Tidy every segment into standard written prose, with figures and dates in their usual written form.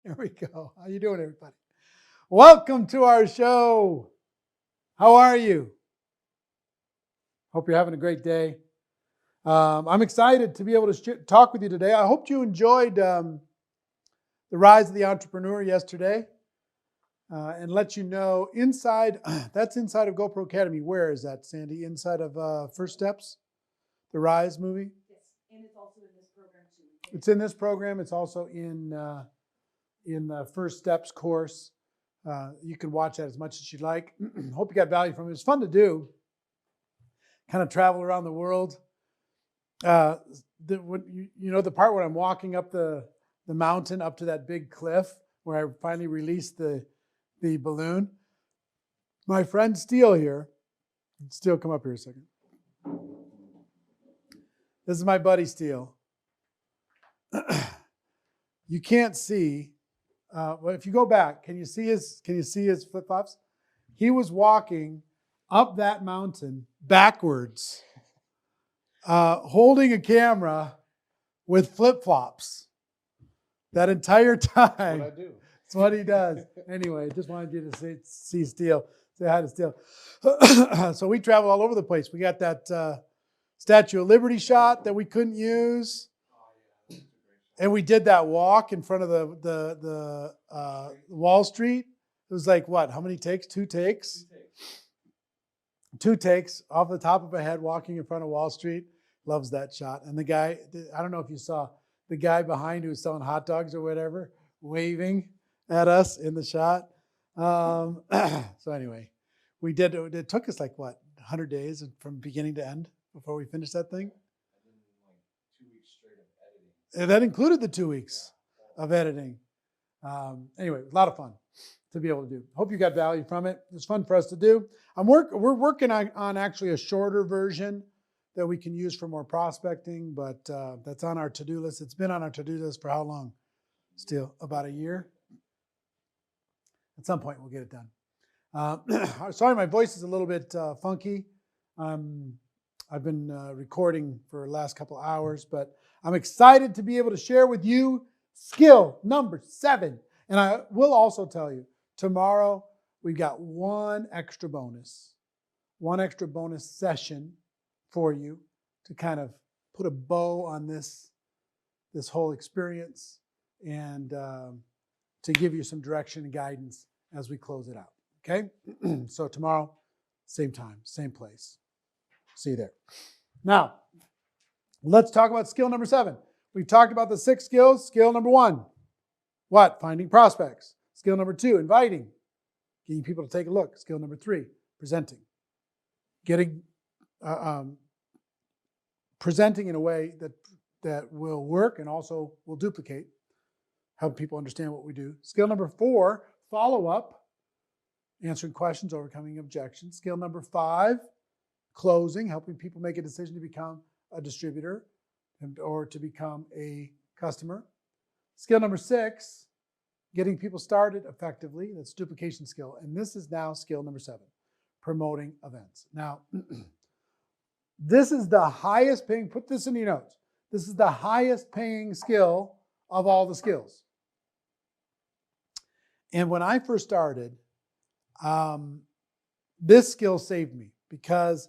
There we go. How you doing, everybody? Welcome to our show. How are you? Hope you're having a great day. I'm excited to be able to talk with you today. I hope you enjoyed the Rise of the Entrepreneur yesterday, and let you know inside. That's inside of GoPro Academy. Where is that, Sandy? Inside of First Steps, the Rise movie. Yes, and it's also in this program too. It's in this program. It's also in the First Steps course. You can watch that as much as you like. Hope you got value from it. It's fun to do. Kind of travel around the world. You know the part where I'm walking up the mountain up to that big cliff where I finally released the balloon. My friend Steele here. Steele, come up here a second. This is my buddy Steele. You can't see, but if you go back, can you see his flip-flops? He was walking up that mountain backwards, holding a camera with flip-flops that entire time. What I do. That's what he does. Anyway, just wanted you to see Steele. Say hi to Steele. So we travel all over the place. We got that Statue of Liberty shot that we couldn't use. And we did that walk in front of the Wall Street. It was like, what, how many takes? 2 takes? 2 takes off the top of a head walking in front of Wall Street. Loves that shot. And the guy, I don't know if you saw, the guy behind who was selling hot dogs or whatever, waving at us in the shot. So anyway, we did, it took us like, what, 100 days from beginning to end before we finished that thing? And that included the 2 weeks of editing. Anyway, a lot of fun to be able to do. Hope you got value from it. It was fun for us to do. We're working on actually a shorter version that we can use for more prospecting, but that's on our to-do list. It's been on our to-do list for how long? Still about a year. At some point, we'll get it done. Sorry, my voice is a little bit funky. I've been recording for the last couple hours, but I'm excited to be able to share with you skill number 7. And I will also tell you, tomorrow we've got one extra bonus session for you to kind of put a bow on this whole experience and to give you some direction and guidance as we close it out. Okay? So tomorrow, same time, same place. See you there. Now, let's talk about skill number 7. We've talked about the 6 skills. Skill number 1, what? Finding prospects. Skill number 2, inviting, getting people to take a look. Skill number 3, presenting. Presenting in a way that will work and also will duplicate, help people understand what we do. Skill number 4, follow up, answering questions, overcoming objections. Skill number 5, closing, helping people make a decision to become a distributor or to become a customer. Skill number 6, getting people started effectively. That's duplication skill. And this is now skill number 7, promoting events. Now, this is the highest paying, put this in your notes. This is the highest paying skill of all the skills. And when I first started, this skill saved me because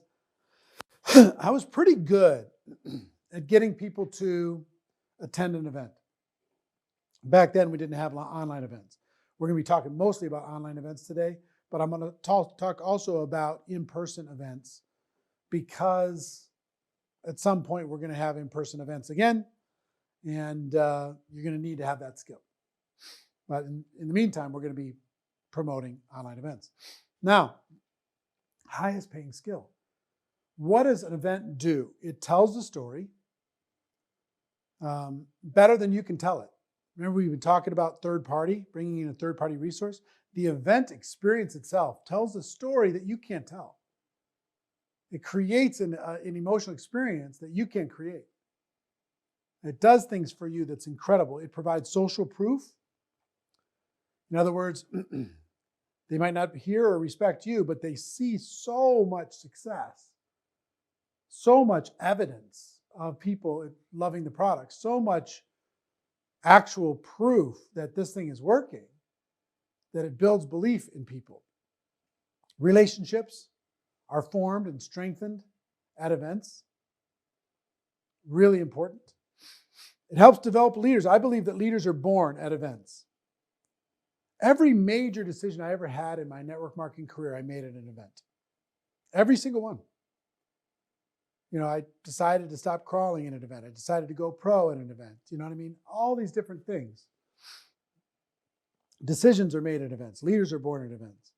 I was pretty good at getting people to attend an event. Back then, we didn't have online events. We're going to be talking mostly about online events today, but I'm going to talk also about in-person events because at some point we're going to have in-person events again, and you're going to need to have that skill. But in the meantime, we're going to be promoting online events. Now, highest paying skill. What does an event do? It tells the story better than you can tell it. Remember, we've been talking about third party, bringing in a third party resource. The event experience itself tells a story that you can't tell. It creates an emotional experience that you can't create. It does things for you that's incredible. It provides social proof. In other words, they might not hear or respect you, but they see so much success, so much evidence of people loving the product, so much actual proof that this thing is working, that it builds belief in people. Relationships are formed and strengthened at events. Really important. It helps develop leaders. I believe that leaders are born at events. Every major decision I ever had in my network marketing career, I made at an event. Every single one. I decided to stop crawling in an event. I decided to go pro in an event. You know what I mean? All these different things. Decisions are made at events. Leaders are born at events.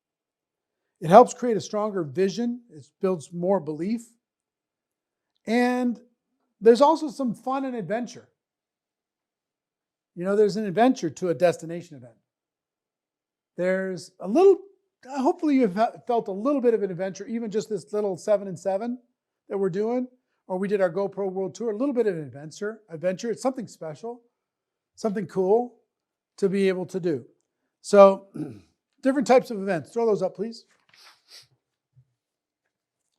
It helps create a stronger vision. It builds more belief. And there's also some fun and adventure. There's an adventure to a destination event. There's a little, hopefully you've felt a little bit of an adventure, even just this little 7 and 7 that we're doing, or we did our GoPro World Tour, a little bit of an adventure. It's something special, something cool to be able to do. So different types of events. Throw those up, please.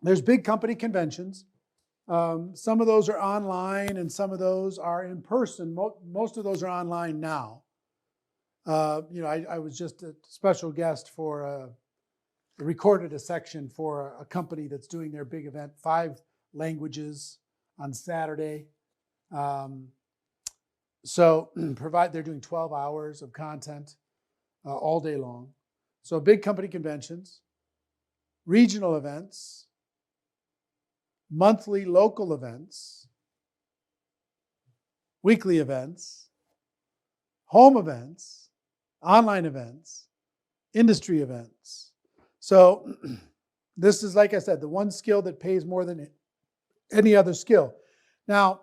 There's big company conventions. Some of those are online and some of those are in person. Most of those are online now. I was just a special guest for recorded a section for a company that's doing their big event, 5 languages on Saturday. So they're doing 12 hours of content all day long. So big company conventions, regional events, monthly local events, weekly events, home events, online events, industry events. So this is, like I said, the one skill that pays more than any other skill. Now,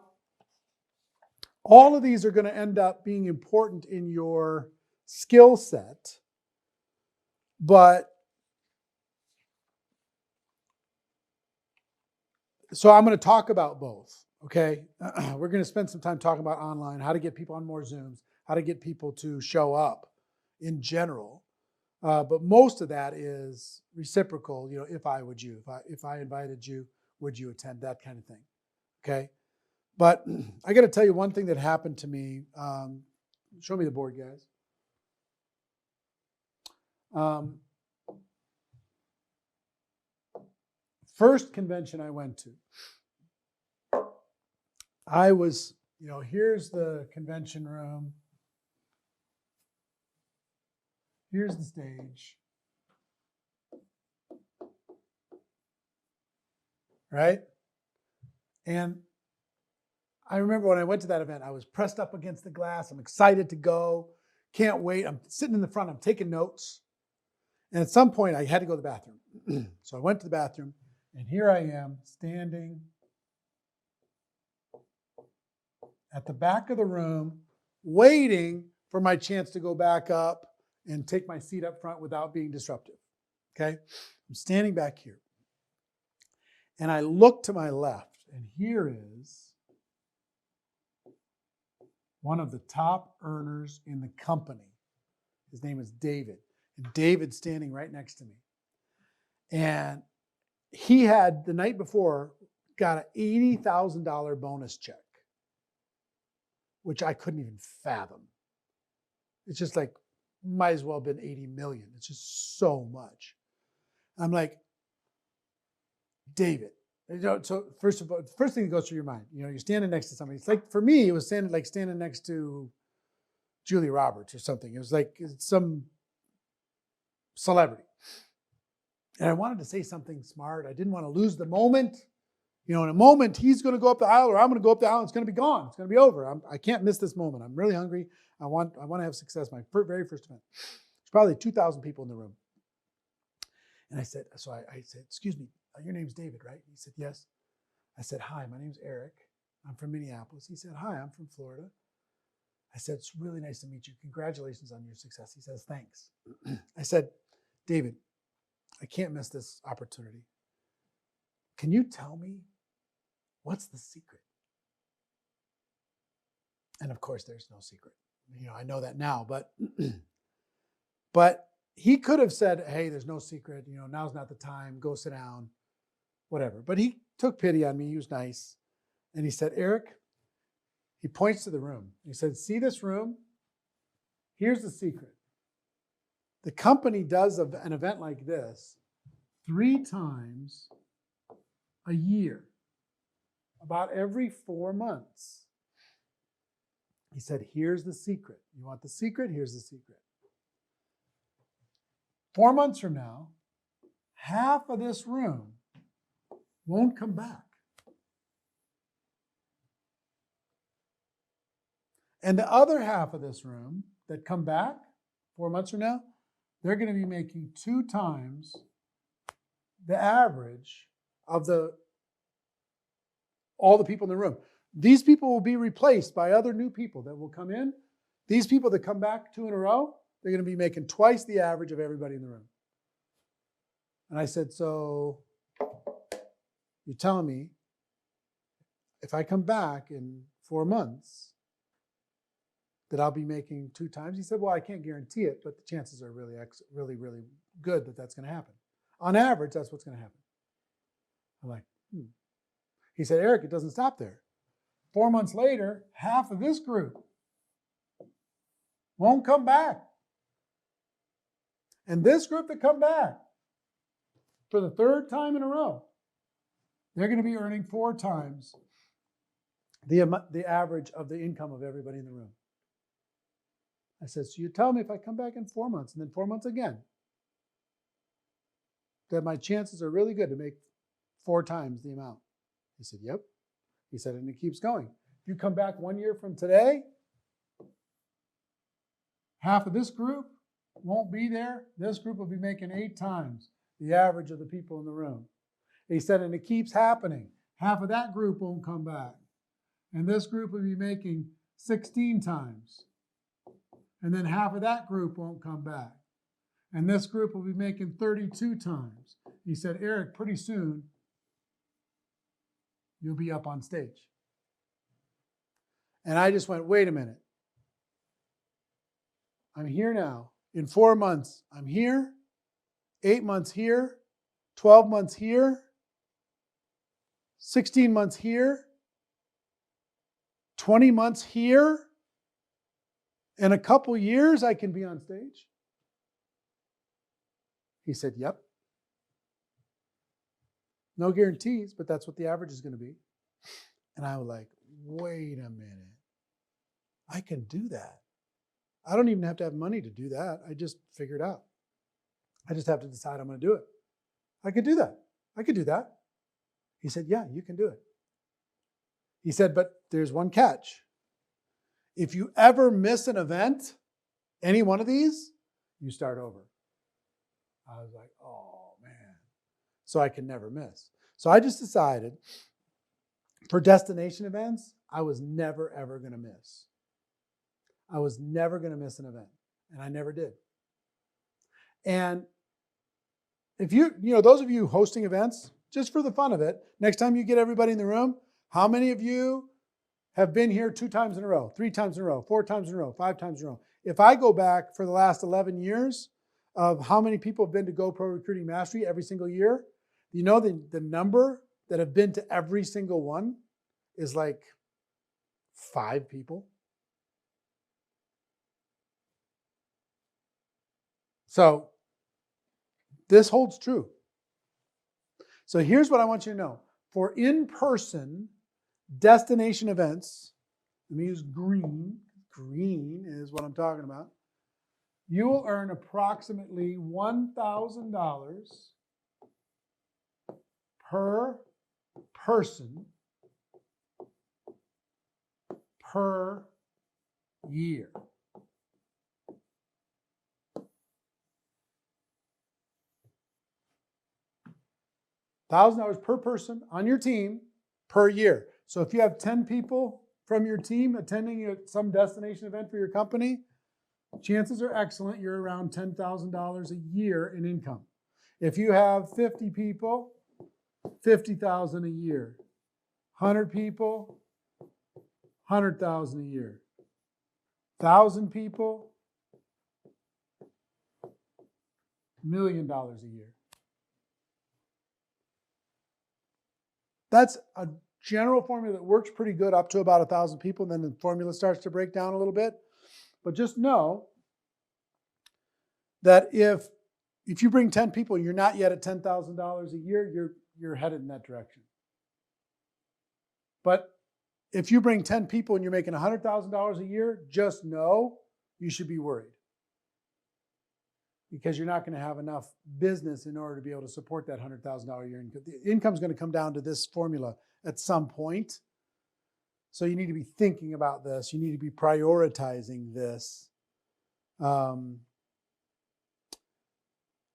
all of these are going to end up being important in your skill set, but so I'm going to talk about both, okay? We're going to spend some time talking about online, how to get people on more Zooms, how to get people to show up in general. But most of that is reciprocal, if I would you, if I invited you, would you attend, that kind of thing, okay? But I got to tell you one thing that happened to me. Show me the board, guys. First convention I went to, I was, here's the convention room. Here's the stage. Right? And I remember when I went to that event, I was pressed up against the glass. I'm excited to go. Can't wait. I'm sitting in the front. I'm taking notes. And at some point, I had to go to the bathroom. So I went to the bathroom, and here I am standing at the back of the room, waiting for my chance to go back up and take my seat up front without being disruptive. Okay? I'm standing back here. And I look to my left, and here is one of the top earners in the company. His name is David. And David's standing right next to me. And he had, the night before, got an $80,000 bonus check, which I couldn't even fathom. It's just like, might as well have been 80 million. It's just so much. I'm like, David. So first of all, the first thing that goes through your mind, you're standing next to somebody. It's like, for me, it was standing next to Julia Roberts or something. It was like some celebrity. And I wanted to say something smart. I didn't want to lose the moment. In a moment, he's going to go up the aisle or I'm going to go up the aisle. It's going to be gone. It's going to be over. I can't miss this moment. I'm really hungry. I want to have success. My very first event. There's probably 2,000 people in the room. And I said, excuse me, your name's David, right? He said, yes. I said, hi, my name's Eric. I'm from Minneapolis. He said, hi, I'm from Florida. I said, it's really nice to meet you. Congratulations on your success. He says, thanks. I said, David, I can't miss this opportunity. Can you tell me what's the secret? And of course, there's no secret. I know that now, but he could have said, hey, there's no secret. Now's not the time. Go sit down, whatever. But he took pity on me. He was nice. And he said, Eric, He points to the room. He said, see this room? Here's the secret. The company does an event like this 3 times a year, about every 4 months. He said, here's the secret. You want the secret? Here's the secret. 4 months from now, half of this room won't come back. And the other half of this room that come back 4 months from now, they're going to be making 2 times the average of all the people in the room. These people will be replaced by other new people that will come in. These people that come back 2 in a row, they're going to be making twice the average of everybody in the room. And I said, so you're telling me if I come back in 4 months that I'll be making 2 times? He said, well, I can't guarantee it, but the chances are really, really good that that's going to happen. On average, that's what's going to happen. I'm like, He said, Eric, it doesn't stop there. 4 months later, half of this group won't come back. And this group that come back for the 3rd time in a row, they're going to be earning 4 times the average of the income of everybody in the room. I said, so you tell me if I come back in 4 months and then 4 months again, that my chances are really good to make 4 times the amount. He said, yep. He said, and it keeps going. If you come back 1 year from today, half of this group won't be there. This group will be making 8 times the average of the people in the room. He said, and it keeps happening. Half of that group won't come back. And this group will be making 16 times. And then half of that group won't come back. And this group will be making 32 times. He said, Eric, pretty soon, you'll be up on stage. And I just went, wait a minute. I'm here now. In 4 months, I'm here. 8 months here. 12 months here. 16 months here. 20 months here. In a couple years, I can be on stage. He said, yep. No guarantees, but that's what the average is going to be. And I was like, wait a minute. I can do that. I don't even have to have money to do that. I just figure it out. I just have to decide I'm going to do it. I could do that. I could do that. He said, yeah, you can do it. He said, but there's one catch. If you ever miss an event, any one of these, you start over. I was like, oh, man. So I can never miss. So I just decided for destination events, I was never, ever going to miss. I was never going to miss an event. And I never did. And if those of you hosting events, just for the fun of it, next time you get everybody in the room, how many of you have been here 2 times in a row, 3 times in a row, 4 times in a row, 5 times in a row? If I go back for the last 11 years of how many people have been to GoPro Recruiting Mastery every single year, you know the number that have been to every single one is like 5 people. So this holds true. So here's what I want you to know. For in-person destination events, let me use green. Green is what I'm talking about. You will earn approximately $1,000 per person per year. $1,000 per person on your team per year. So if you have 10 people from your team attending some destination event for your company, chances are excellent you're around $10,000 a year in income. If you have 50 people, $50,000 a year. 100 people, $100,000 a year. 1,000 people, $1 million a year. That's a general formula that works pretty good up to about 1,000 people, and then the formula starts to break down a little bit. But just know that if you bring 10 people and you're not yet at $10,000 a year, you're headed in that direction. But if you bring 10 people and you're making $100,000 a year, just know you should be worried, because you're not going to have enough business in order to be able to support that $100,000 a year income. The income is going to come down to this formula at some point. So you need to be thinking about this. You need to be prioritizing this. I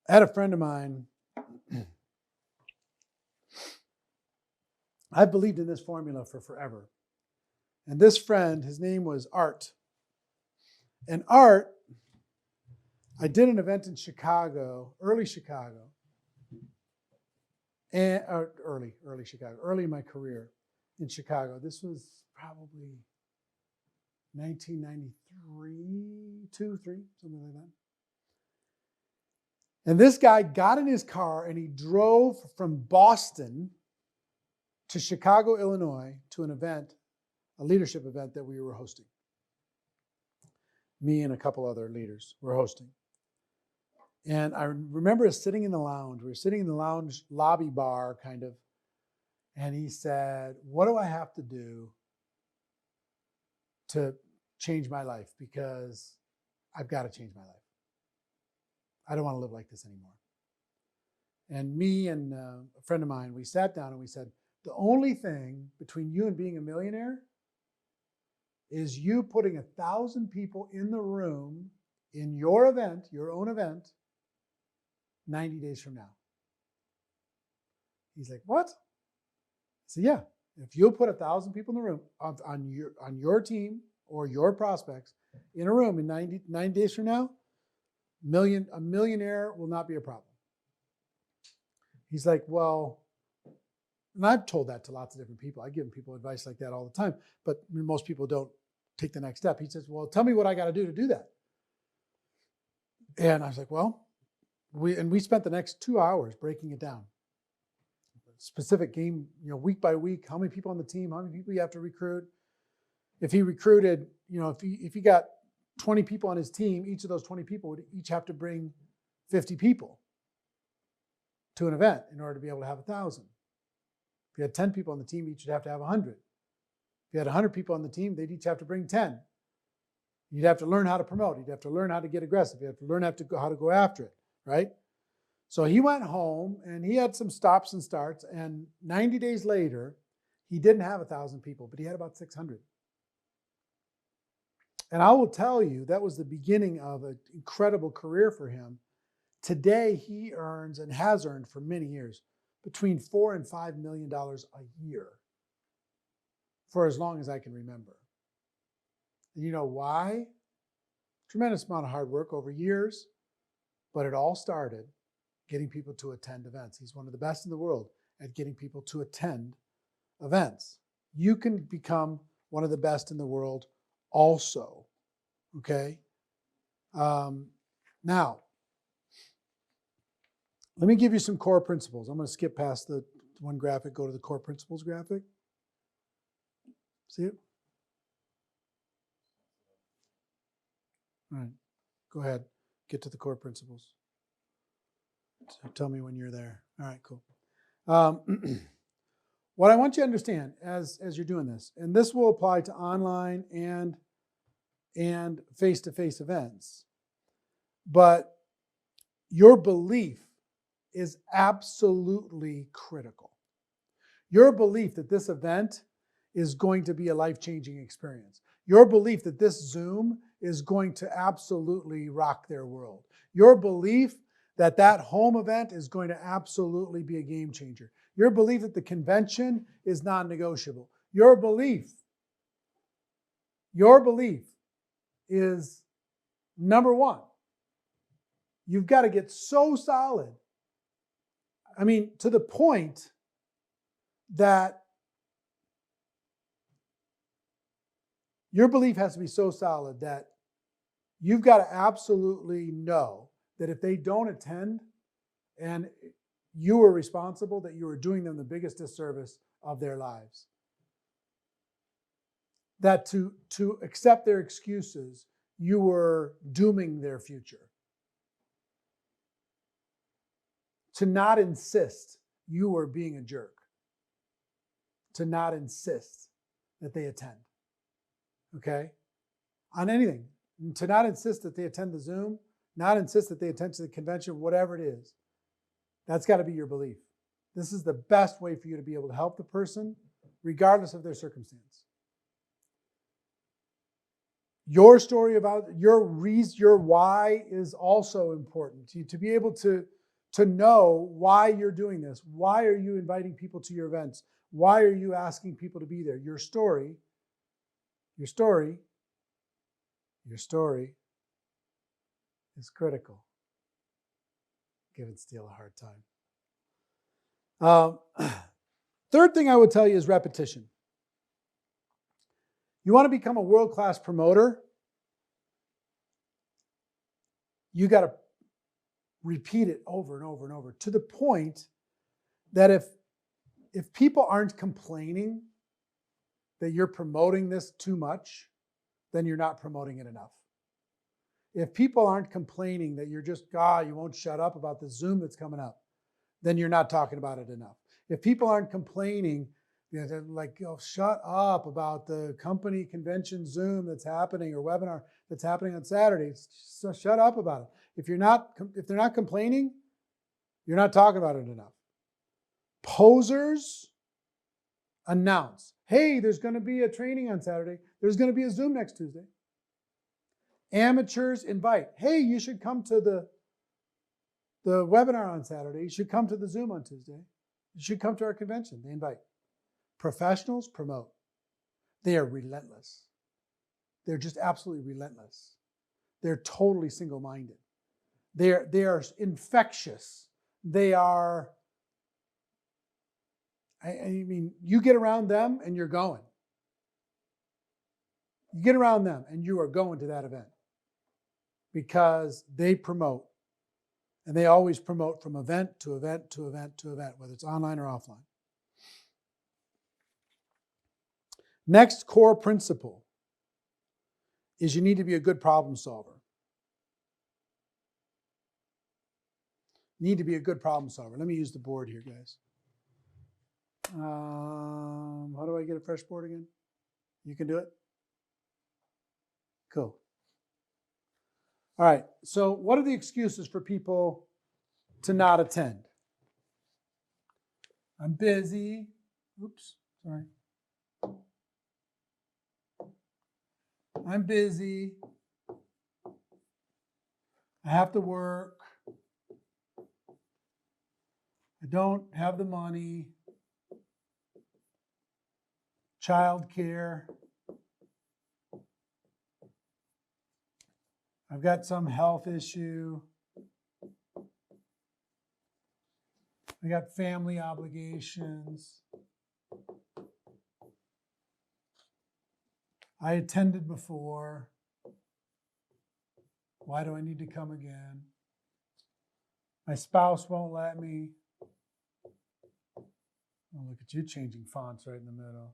had a friend of mine. I've believed in this formula for forever. And this friend, his name was Art. And Art, I did an event in Chicago, early Chicago, and early in my career in Chicago. This was probably 1993, 2, 3, something like that. And this guy got in his car and he drove from Boston to Chicago, Illinois, to an event, a leadership event that we were hosting. Me and a couple other leaders were hosting. And I remember us sitting in the lounge. We were sitting in the lounge lobby bar, kind of. And he said, "What do I have to do to change my life? Because I've got to change my life. I don't want to live like this anymore." And me and a friend of mine, we sat down and we said, the only thing between you and being a millionaire is you putting 1,000 people in the room in your event, your own event, 90 days from now. He's like, "What?" I said, "Yeah, if you'll put 1,000 people in the room on your team or your prospects in a room in 90 days from now, a millionaire will not be a problem." He's like, "Well," and I've told that to lots of different people. I give people advice like that all the time, but most people don't take the next step. He says, "Well, tell me what I got to do that." And I was like, "Well," we spent the next 2 hours breaking it down. Specific game, week by week, how many people on the team, how many people you have to recruit. If he recruited, if he got 20 people on his team, each of those 20 people would each have to bring 50 people to an event in order to be able to have 1,000. If you had 10 people on the team, each would have to have 100. If you had 100 people on the team, they'd each have to bring 10. You'd have to learn how to promote. You'd have to learn how to get aggressive. You have to learn how to go after it, right? So he went home and he had some stops and starts, and 90 days later, he didn't have 1,000 people, but he had about 600. And I will tell you, that was the beginning of an incredible career for him. Today, he earns and has earned for many years between $4 and $5 million a year for as long as I can remember. And you know why? Tremendous amount of hard work over years, but it all started getting people to attend events. He's one of the best in the world at getting people to attend events. You can become one of the best in the world also, okay? Now, let me give you some core principles. I'm going to skip past the one graphic, go to the core principles graphic. See it? All right, go ahead. Get to the core principles. So tell me when you're there. All right, cool. What I want you to understand as you're doing this, and this will apply to online and face-to-face events, but your belief is absolutely critical. Your belief that this event is going to be a life-changing experience. Your belief that this Zoom is going to absolutely rock their world. Your belief that that home event is going to absolutely be a game changer. Your belief that the convention is non-negotiable. Your belief is number one. You've got to get so solid. I mean, to the point that your belief has to be so solid that you've got to absolutely know that if they don't attend and you are responsible, that you are doing them the biggest disservice of their lives. that to accept their excuses, you were dooming their future. To not insist, you were being a jerk. To not insist that they attend. Okay? On anything. To not insist that they attend the Zoom, not insist that they attend to the convention, whatever it is. That's got to be your belief. This is the best way for you to be able to help the person, regardless of their circumstance. Your story about your reason, your why is also important. To be able to know why you're doing this. Why are you inviting people to your events? Why are you asking people to be there? Your story is critical. Giving Steele a hard time. Third thing I would tell you is repetition. You want to become a world-class promoter, you got to repeat it over and over and over to the point that if people aren't complaining that you're promoting this too much, then you're not promoting it enough. If people aren't complaining that you're just, God, you won't shut up about the Zoom that's coming up, then you're not talking about it enough. If people aren't complaining, they're like, oh, shut up about the company convention Zoom that's happening or webinar that's happening on Saturday. So shut up about it. If they're not complaining, you're not talking about it enough. Posers announce, hey, there's going to be a training on Saturday. There's going to be a Zoom next Tuesday. Amateurs invite, hey, you should come to the webinar on Saturday. You should come to the Zoom on Tuesday. You should come to our convention. They invite. Professionals promote. They are relentless. They're just absolutely relentless. They're totally single-minded. They are infectious. They are, I mean, you get around them and you're going. You get around them and you are going to that event because they promote. And they always promote from event to event to event to event, whether it's online or offline. Next core principle is you need to be a good problem solver. You need to be a good problem solver. Let me use the board here, guys. How do I get a fresh board again? You can do it? Cool. All right, so what are the excuses for people to not attend? I'm busy. Oops, sorry. I'm busy. I have to work. I don't have the money. Childcare. I've got some health issue. I got family obligations. I attended before. Why do I need to come again? My spouse won't let me. Oh, look at you changing fonts right in the middle.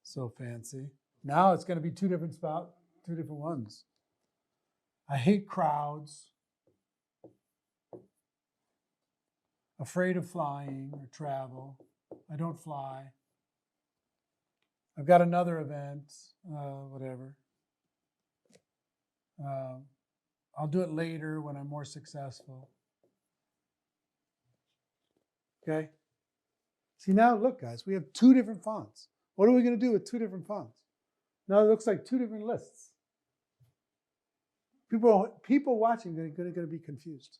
So fancy. Now it's going to be two different ones. I hate crowds. Afraid of flying or travel. I don't fly. I've got another event, whatever. I'll do it later when I'm more successful. Okay? See now, look guys, we have two different fonts. What are we going to do with two different fonts? Now it looks like two different lists. People watching are going to be confused.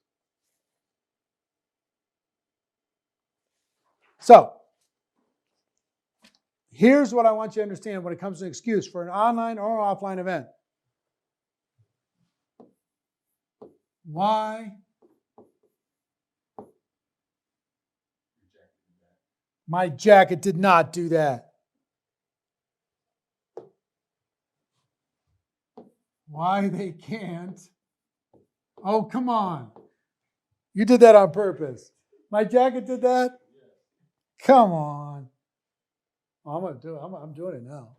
So, here's what I want you to understand when it comes to an excuse for an online or offline event. Why? My jacket did not do that. Why they can't? Oh, come on. You did that on purpose. My jacket did that? Come on. I'm going to do it. I'm doing it now.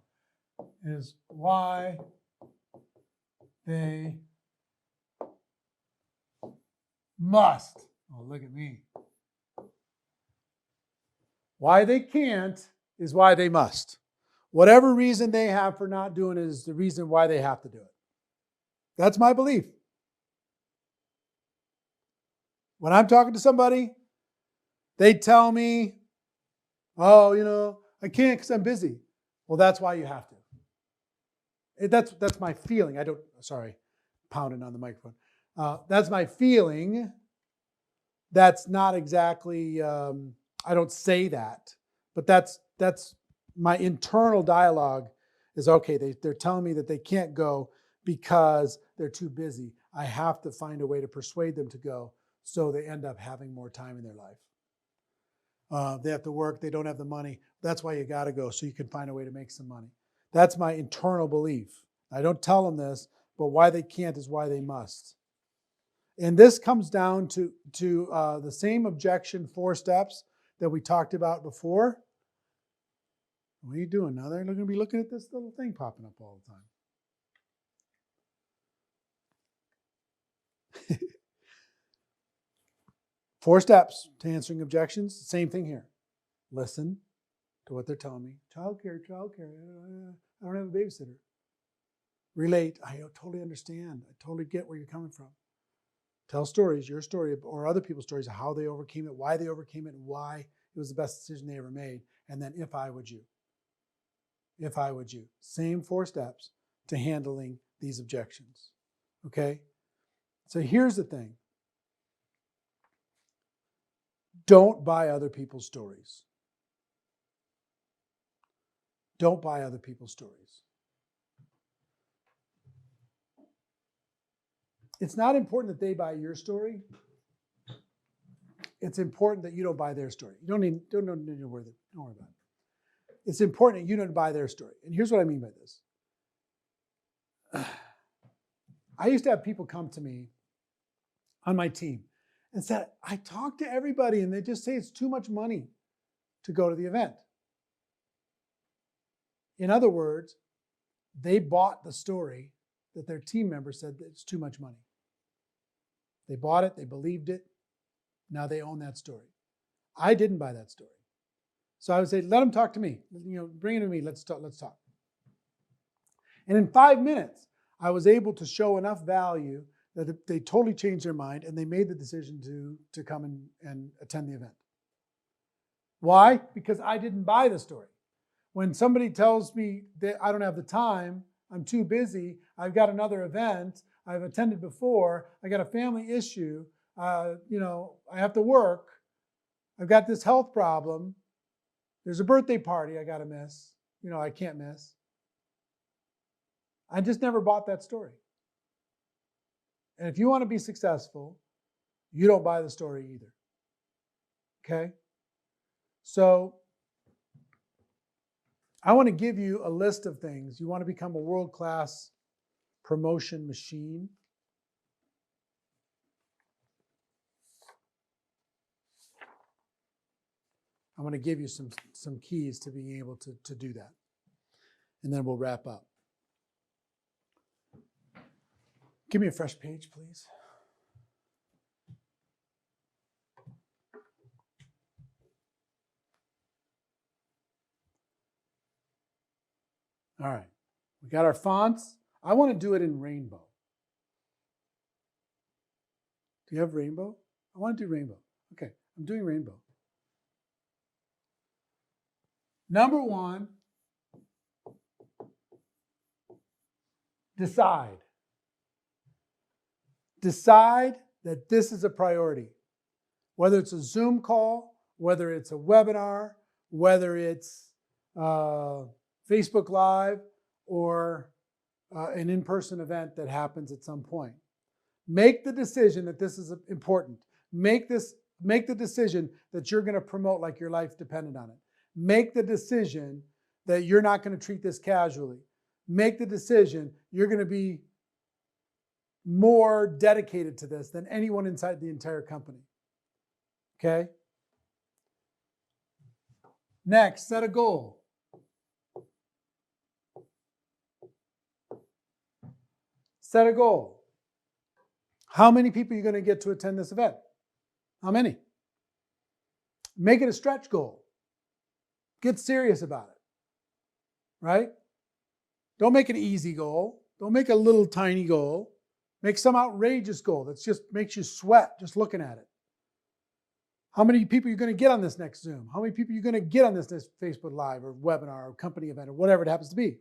is why they must. Oh, look at me. Why they can't is why they must. Whatever reason they have for not doing it is the reason why they have to do it. That's my belief. When I'm talking to somebody, they tell me, oh, I can't because I'm busy. Well, that's why you have to. That's my feeling. Pounding on the microphone. That's my feeling. That's not exactly, I don't say that, but that's my internal dialogue is, okay, they're telling me that they can't go because they're too busy. I have to find a way to persuade them to go so they end up having more time in their life. They have to work. They don't have the money. That's why you got to go, so you can find a way to make some money. That's my internal belief. I don't tell them this, but why they can't is why they must. And this comes down to the same objection 4 steps that we talked about before. What are you doing now? They're going to be looking at this little thing popping up all the time. 4 steps to answering objections. Same thing here. Listen to what they're telling me. Childcare. I don't have a babysitter. Relate. I totally understand. I totally get where you're coming from. Tell stories, your story, or other people's stories of how they overcame it, why they overcame it, and why it was the best decision they ever made. And then, if I would you. If I would you. Same 4 steps to handling these objections. Okay? So here's the thing. Don't buy other people's stories. Don't buy other people's stories. It's not important that they buy your story. It's important that you don't buy their story. You don't need to worry about it. It's important that you don't buy their story. And here's what I mean by this. I used to have people come to me on my team and said, I talk to everybody and they just say it's too much money to go to the event. In other words, they bought the story that their team member said that it's too much money. They bought it, they believed it, now they own that story. I didn't buy that story. So I would say, let them talk to me. Bring it to me, let's talk. And in 5 minutes, I was able to show enough value that they totally changed their mind and they made the decision to come and attend the event. Why? Because I didn't buy the story. When somebody tells me that I don't have the time, I'm too busy, I've got another event, I've attended before, I got a family issue, I have to work, I've got this health problem, there's a birthday party I got to miss, I can't miss. I just never bought that story. And if you want to be successful, you don't buy the story either. Okay? So I want to give you a list of things. You want to become a world-class promotion machine. I want to give you some keys to being able to do that. And then we'll wrap up. Give me a fresh page, please. All right. We got our fonts. I want to do it in rainbow. Do you have rainbow? I want to do rainbow. Okay, I'm doing rainbow. Number 1, decide. Decide that this is a priority. Whether it's a Zoom call, whether it's a webinar, whether it's Facebook Live, or an in-person event that happens at some point. Make the decision that this is important. Make the decision that you're going to promote like your life depended on it. Make the decision that you're not going to treat this casually. Make the decision you're going to be more dedicated to this than anyone inside the entire company. Okay? Next, set a goal. Set a goal. How many people are you going to get to attend this event? How many? Make it a stretch goal. Get serious about it, right? Don't make an easy goal. Don't make a little tiny goal. Make some outrageous goal that just makes you sweat just looking at it. How many people are you going to get on this next Zoom? How many people are you going to get on this next Facebook Live or webinar or company event or whatever it happens to be?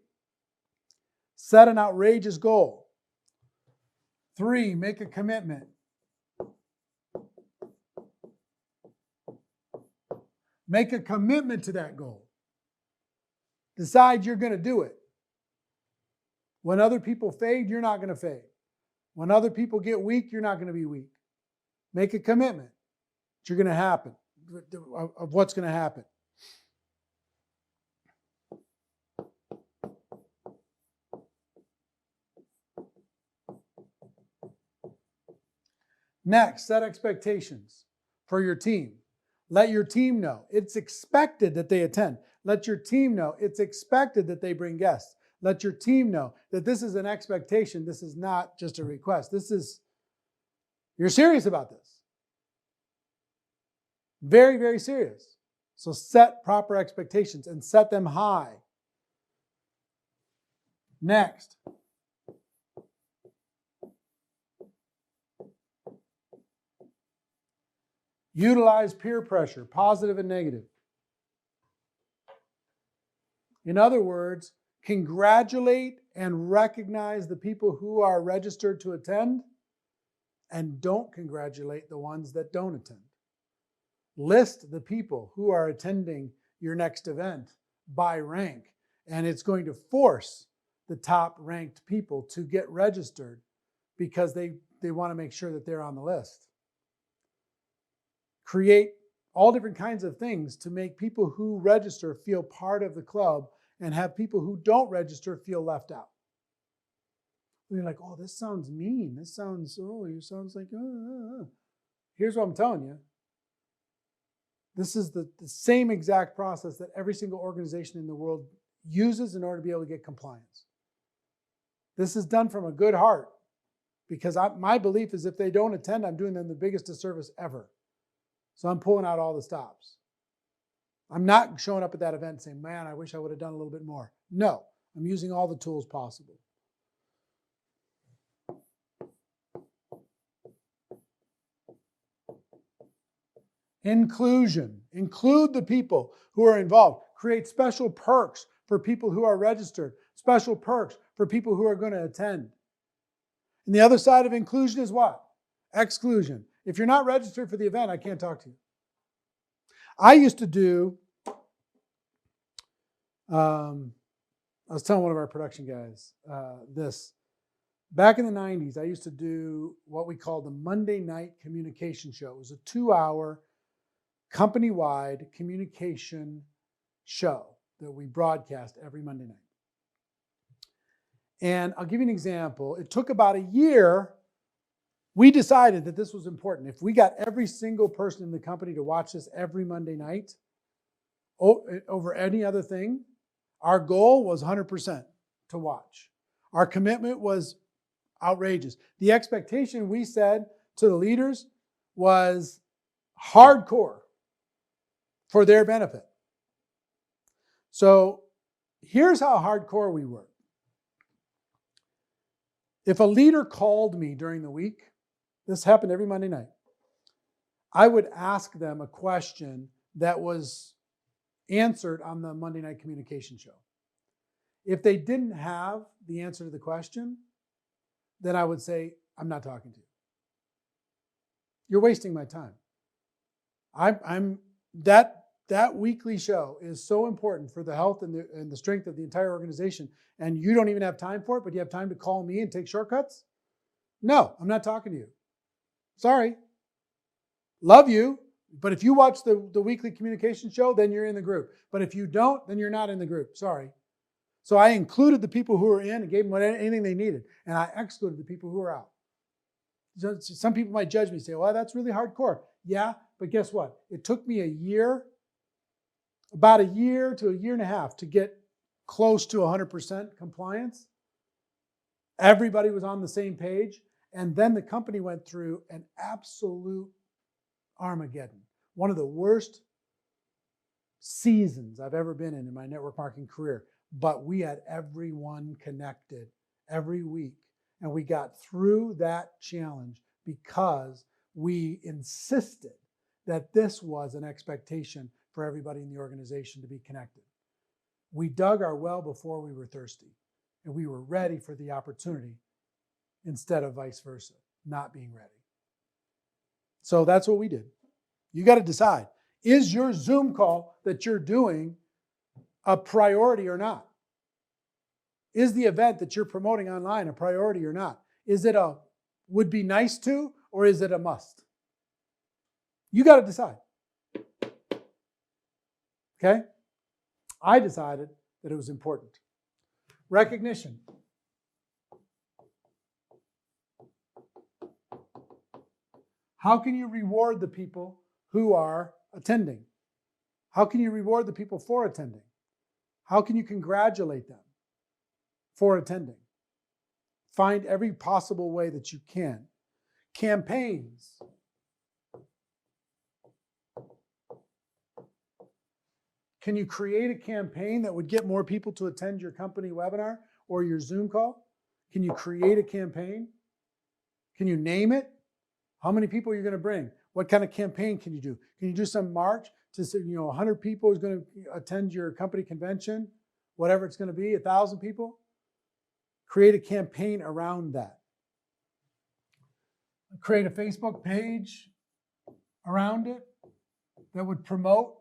Set an outrageous goal. 3, make a commitment. Make a commitment to that goal. Decide you're going to do it. When other people fade, you're not going to fade. When other people get weak, you're not going to be weak. Make a commitment that you're going to happen, of what's going to happen. Next, set expectations for your team. Let your team know it's expected that they attend. Let your team know it's expected that they bring guests. Let your team know that this is an expectation. This is not just a request. You're serious about this. Very, very serious. So set proper expectations and set them high. Next. Utilize peer pressure, positive and negative. In other words, congratulate and recognize the people who are registered to attend and don't congratulate the ones that don't attend. List the people who are attending your next event by rank, and it's going to force the top ranked people to get registered because they want to make sure that they're on the list. Create all different kinds of things to make people who register feel part of the club and have people who don't register feel left out. You're like, oh, this sounds mean. This sounds, you sounds like, Here's what I'm telling you. This is the same exact process that every single organization in the world uses in order to be able to get compliance. This is done from a good heart because my belief is if they don't attend, I'm doing them the biggest disservice ever. So I'm pulling out all the stops. I'm not showing up at that event saying, man, I wish I would have done a little bit more. No, I'm using all the tools possible. Inclusion. Include the people who are involved. Create special perks for people who are registered. Special perks for people who are going to attend. And the other side of inclusion is what? Exclusion. If you're not registered for the event, I can't talk to you. I used to do, I was telling one of our production guys this. Back in the 90s, I used to do what we called the Monday night communication show. It was a 2-hour company-wide communication show that we broadcast every Monday night. And I'll give you an example. It took about a year. We decided that this was important. If we got every single person in the company to watch this every Monday night over any other thing, our goal was 100% to watch. Our commitment was outrageous. The expectation we said to the leaders was hardcore for their benefit. So here's how hardcore we were. If a leader called me during the week, this happened every Monday night, I would ask them a question that was answered on the Monday night communication show. If they didn't have the answer to the question, then I would say, I'm not talking to you. You're wasting my time. That weekly show is so important for the health and the strength of the entire organization, and you don't even have time for it, but you have time to call me and take shortcuts? No, I'm not talking to you. Sorry. Love you, but if you watch the weekly communication show, then you're in the group. But if you don't, then you're not in the group. Sorry. So I included the people who were in and gave them anything they needed, and I excluded the people who were out. Some people might judge me and say, well, that's really hardcore. Yeah, but guess what? It took me about a year to a year and a half to get close to 100% compliance. Everybody was on the same page. And then the company went through an absolute Armageddon. One of the worst seasons I've ever been in my network marketing career. But we had everyone connected every week. And we got through that challenge because we insisted that this was an expectation for everybody in the organization to be connected. We dug our well before we were thirsty, and we were ready for the opportunity instead of vice versa, not being ready. So that's what we did. You got to decide, is your Zoom call that you're doing a priority or not? Is the event that you're promoting online a priority or not? Is it a would be nice to, or is it a must? You got to decide. Okay? I decided that it was important. Recognition. How can you reward the people who are attending? How can you reward the people for attending? How can you congratulate them for attending? Find every possible way that you can. Campaigns. Can you create a campaign that would get more people to attend your company webinar or your Zoom call? Can you create a campaign? Can you name it? How many people are you going to bring? What kind of campaign can you do? Can you do some march to say, 100 people is going to attend your company convention, whatever it's going to be, 1,000 people? Create a campaign around that. Create a Facebook page around it that would promote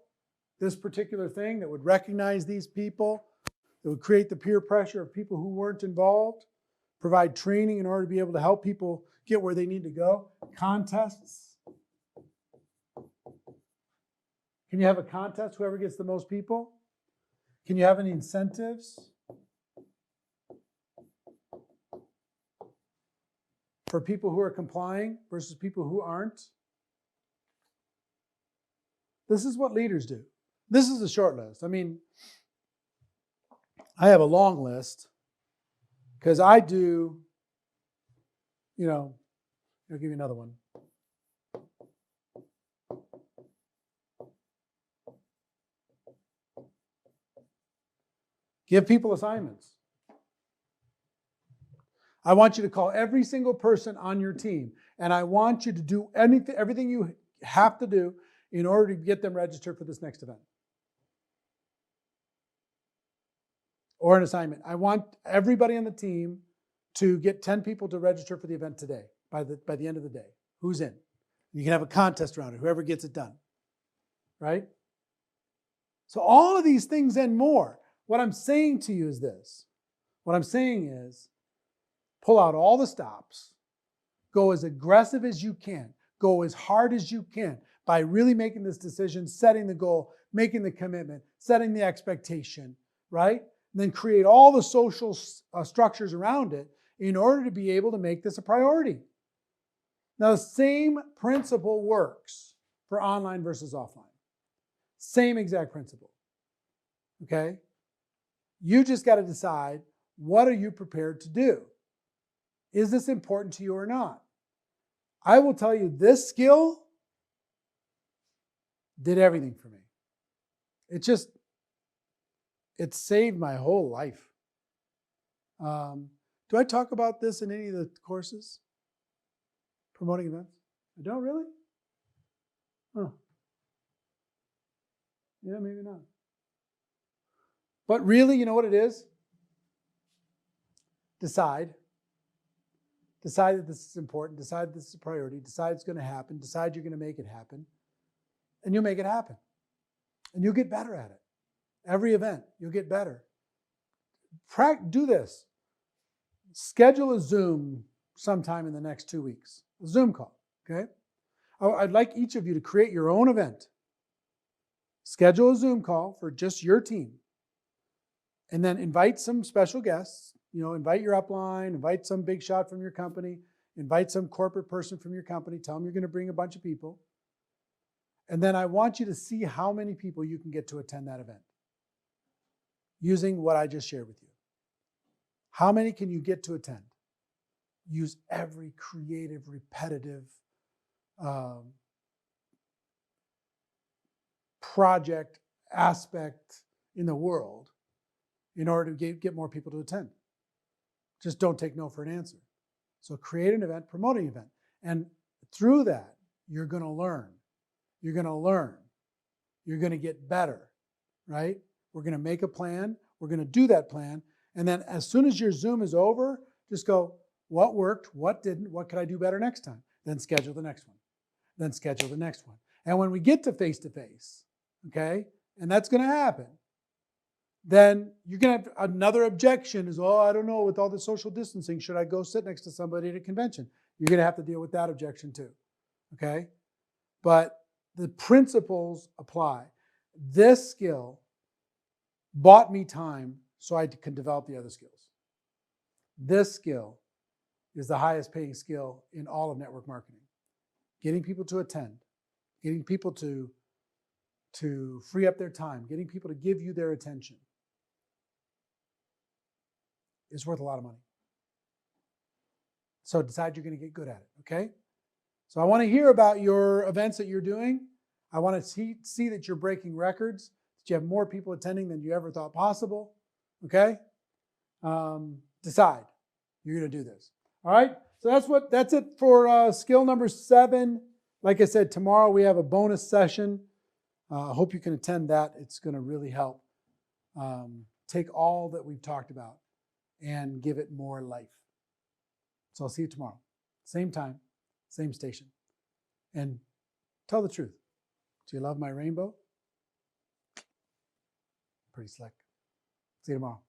this particular thing, that would recognize these people, that would create the peer pressure of people who weren't involved, provide training in order to be able to help people get where they need to go. Contests. Can you have a contest, whoever gets the most people? Can you have any incentives for people who are complying versus people who aren't? This is what leaders do. This is a short list. I mean, I have a long list because I do, I'll give you another one. Give people assignments. I want you to call every single person on your team, and I want you to do everything you have to do in order to get them registered for this next event. Or an assignment. I want everybody on the team to get 10 people to register for the event today, by the end of the day. Who's in? You can have a contest around it, whoever gets it done. Right? So all of these things and more. What I'm saying to you is this. What I'm saying is, pull out all the stops. Go as aggressive as you can. Go as hard as you can by really making this decision, setting the goal, making the commitment, setting the expectation, right? And then create all the social structures around it in order to be able to make this a priority. Now, the same principle works for online versus offline. Same exact principle. Okay? You just got to decide, what are you prepared to do? Is this important to you or not? I will tell you, this skill did everything for me. It saved my whole life. Do I talk about this in any of the courses? Promoting events? I don't really? Huh. Yeah, maybe not. But really, you know what it is? Decide. Decide that this is important. Decide this is a priority. Decide it's going to happen. Decide you're going to make it happen. And you'll make it happen. And you'll get better at it. Every event, you'll get better. Do this. Schedule a Zoom sometime in the next 2 weeks. A Zoom call, okay? I'd like each of you to create your own event. Schedule a Zoom call for just your team. And then invite some special guests. Invite your upline, invite some big shot from your company, invite some corporate person from your company, tell them you're going to bring a bunch of people. And then I want you to see how many people you can get to attend that event using what I just shared with you. How many can you get to attend? use every creative, repetitive project aspect in the world in order to get more people to attend. Just don't take no for an answer. So create an event, promote an event. And through that, you're going to learn. You're going to learn. You're going to get better, right? We're going to make a plan. We're going to do that plan. And then as soon as your Zoom is over, just go, what worked? What didn't? What could I do better next time? Then schedule the next one. Then schedule the next one. And when we get to face-to-face, okay, and that's going to happen, then you're going to have another objection is, oh, I don't know, with all the social distancing, should I go sit next to somebody at a convention? You're going to have to deal with that objection too, okay? But the principles apply. This skill bought me time so I can develop the other skills. This skill is the highest paying skill in all of network marketing. Getting people to attend, getting people to free up their time, getting people to give you their attention is worth a lot of money. So decide you're going to get good at it, okay? So I want to hear about your events that you're doing. I want to see that you're breaking records, that you have more people attending than you ever thought possible, okay? Decide you're going to do this. All right? So that's it for skill number 7. Like I said, tomorrow we have a bonus session. I hope you can attend that. It's going to really help take all that we've talked about and give it more life. So I'll see you tomorrow. Same time, same station. And tell the truth. Do you love my rainbow? Pretty slick. See you tomorrow.